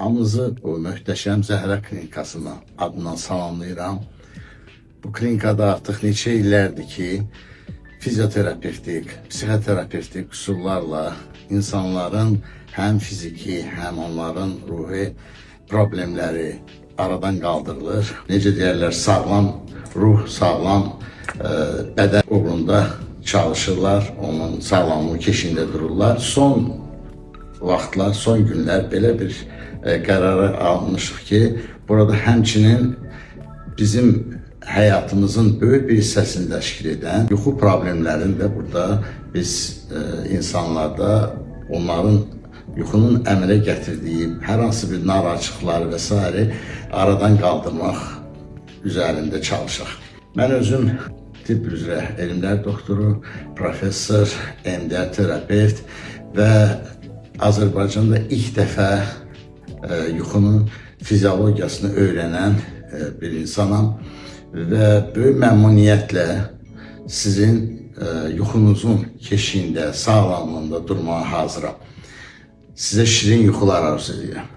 Hamınızı bu möhtəşəm Zəhra klinikasının adından salamlayıram. Bu klinikada artıq neçə illərdir ki, fizioterapevtik, psixoterapevtik üsullarla insanların həm fiziki, həm onların ruhi problemləri aradan qaldırılır. Necə deyərlər, sağlam ruh, sağlam bədən uğrunda çalışırlar, onun sağlamlığı keşiyində dururlar. Son vaxtlar, son günlər belə bir qərara almışıq ki, burada həmçinin bizim həyatımızın böyük bir hissəsini təşkil edən yuxu problemlərini də burada biz insanlarda onların yuxunun əmələ gətirdiyi hər hansı bir narahatçılıqları və s. aradan qaldırmaq üzərində çalışaq. Mən özüm tibb üzrə elmlər doktoru, professor, MD terapevt və Azərbaycanda ilk dəfə yuxunun fiziologiyasını öyrənən bir insanam və böyük məmnuniyyətlə sizin yuxunuzun keşiyində, sağlamlığında durmağa hazıram. Sizə şirin yuxular arzu edirəm.